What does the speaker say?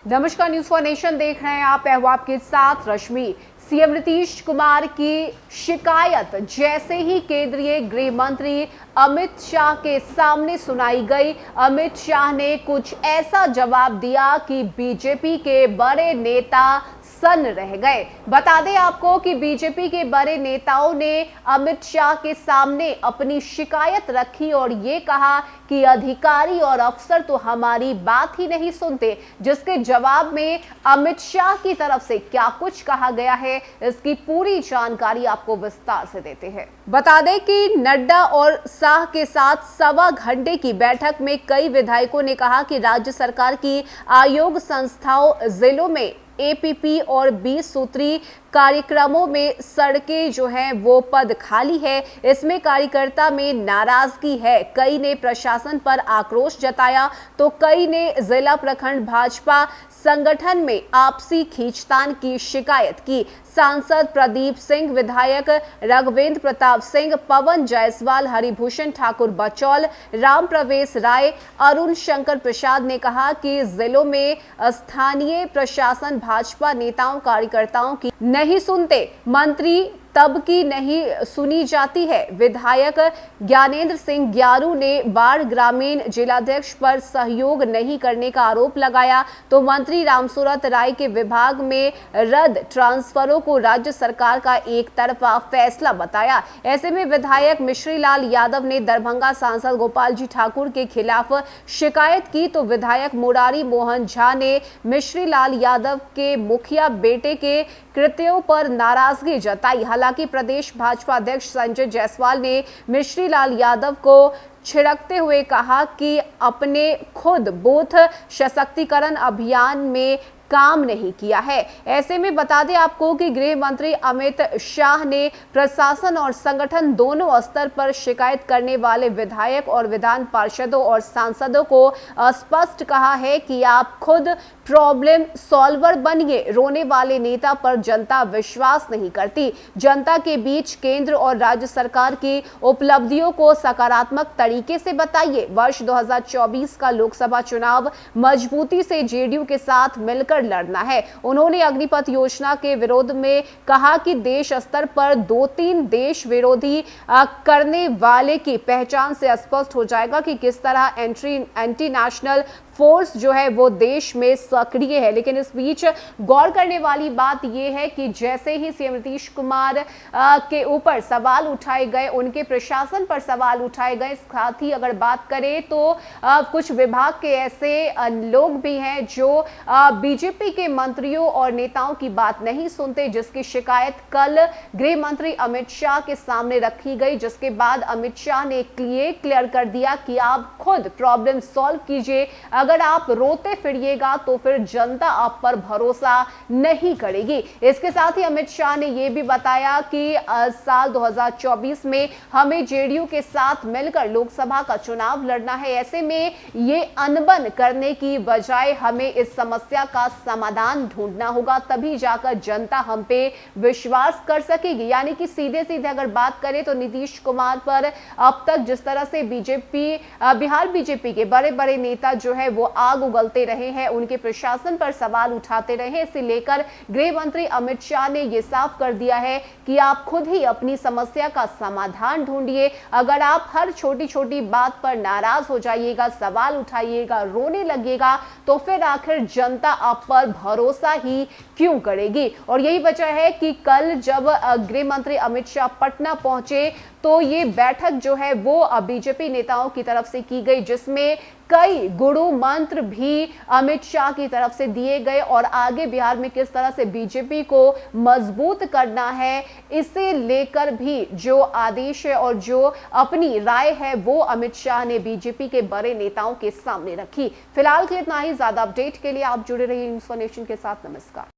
नमस्कार, news for nation देख रहे हैं आप। आपके साथ रश्मि। सीएम नीतीश कुमार की शिकायत जैसे ही केंद्रीय गृह मंत्री अमित शाह के सामने सुनाई गई, अमित शाह ने कुछ ऐसा जवाब दिया कि बीजेपी के बड़े नेता सन्न रह गए। बता दें आपको कि बीजेपी के बड़े नेताओं ने अमित शाह के सामने अपनी शिकायत रखी और ये कहा कि अधिकारी और अफसर तो हमारी बात ही नहीं सुनते, जिसके जवाब में अमित शाह की तरफ से क्या कुछ कहा गया है, इसकी पूरी जानकारी आपको विस्तार से देते हैं। बता दें कि नड्डा और शाह के साथ सवा घंटे की बैठक में कई विधायकों ने कहा कि राज्य सरकार की आयोग संस्थाओं जिलों में एपीपी और 20 सूत्री कार्यक्रमों में सड़कें जो हैं वो पद खाली है, इसमें कार्यकर्ता में नाराजगी है। कई ने प्रशासन पर आक्रोश जताया तो कई ने जिला प्रखंड भाजपा संगठन में आपसी खींचतान की शिकायत की। सांसद प्रदीप सिंह, विधायक राघवेंद्र प्रताप सिंह, पवन जायसवाल, हरिभूषण ठाकुर बचौल, राम प्रवेश राय, अरुण शंकर प्रसाद ने कहा कि जिलों में स्थानीय प्रशासन भाजपा नेताओं कार्यकर्ताओं की नहीं सुनते, मंत्री तब की नहीं सुनी जाती है। विधायक ज्ञानेंद्र सिंह ग्यारू ने बाढ़ ग्रामीण जिलाध्यक्ष पर सहयोग नहीं करने का आरोप लगाया तो मंत्री रामसूरत राय के विभाग में रद्द ट्रांसफरों को राज्य सरकार का एक तरफा फैसला बताया। ऐसे में विधायक मिश्रीलाल यादव ने दरभंगा सांसद गोपाल जी ठाकुर के खिलाफ शिकायत की तो विधायक मुरारी मोहन झा ने मिश्रीलाल यादव के मुखिया बेटे के कृत्यों पर नाराजगी जताई। हालांकि प्रदेश भाजपा अध्यक्ष संजय जायसवाल ने मिश्रीलाल यादव को छिड़कते हुए कहा कि अपने खुद बूथ सशक्तिकरण अभियान में काम नहीं किया है। ऐसे में बता दें आपको कि गृह मंत्री अमित शाह ने प्रशासन और संगठन दोनों स्तर पर शिकायत करने वाले विधायक और विधान पार्षदों और सांसदों को स्पष्ट कहा है कि आप खुद प्रॉब्लम सॉल्वर बनिए। रोने वाले नेता पर जनता विश्वास नहीं करती। जनता के बीच केंद्र और राज्य सरकार की उपलब्धियों को सकारात्मक तरीके से बताइए। वर्ष 2024 का लोकसभा चुनाव मजबूती से जेडीयू के साथ मिलकर लड़ना है। उन्होंने अग्निपथ योजना के विरोध में कहा कि देश स्तर पर 2-3 देश विरोधी करने वाले की पहचान से स्पष्ट हो जाएगा कि किस तरह एंटी नेशनल फोर्स जो है वो देश में सक्रिय है। लेकिन इस बीच गौर करने वाली बात यह है कि जैसे ही सीएम नीतीश कुमार के ऊपर सवाल उठाए गए, उनके प्रशासन पर सवाल उठाए गए, साथ ही अगर बात करें तो कुछ विभाग के ऐसे लोग भी हैं जो बीजेपी के मंत्रियों और नेताओं की बात नहीं सुनते, जिसकी शिकायत कल गृह मंत्री अमित शाह के सामने रखी गई, जिसके बाद अमित शाह ने क्लियर कर दिया कि आप खुद प्रॉब्लम सॉल्व कीजिए। अगर आप रोते फिरिएगा तो फिर जनता आप पर भरोसा नहीं करेगी। इसके साथ ही अमित शाह ने यह भी बताया कि साल 2024 में हमें जेडीयू के साथ मिलकर लोकसभा का चुनाव लड़ना है। ऐसे में ये अनबन करने की बजाय हमें इस समस्या का समाधान ढूंढना होगा, तभी जाकर जनता हम पे विश्वास कर सकेगी। यानी कि सीधे सीधे अगर बात करें तो नीतीश कुमार पर अब तक जिस तरह से बिहार बीजेपी के बड़े बड़े नेता जो है वो आग उगलते रहे हैं, उनके प्रशासन पर सवाल उठाते रहे, इसे लेकर गृह मंत्री अमित शाह ने यह साफ कर दिया है कि आप खुद ही अपनी समस्या का समाधान ढूंढिए। अगर आप हर छोटी छोटी बात पर नाराज हो जाइएगा, सवाल उठाइएगा, रोने लगेगा तो फिर आखिर जनता आप पर भरोसा ही क्यों करेगी। और यही वजह है कि कल जब गृह मंत्री अमित शाह पटना पहुंचे तो ये बैठक जो है वो बीजेपी नेताओं की तरफ से की गई, जिसमें कई गुरु मंत्र भी अमित शाह की तरफ से दिए गए और आगे बिहार में किस तरह से बीजेपी को मजबूत करना है, इसे लेकर भी जो आदेश है और जो अपनी राय है वो अमित शाह ने बीजेपी के बड़े नेताओं के सामने रखी। फिलहाल के इतना ही। ज्यादा अपडेट के लिए आप जुड़े रहिए न्यूज़ फॉर नेशन के साथ। नमस्कार।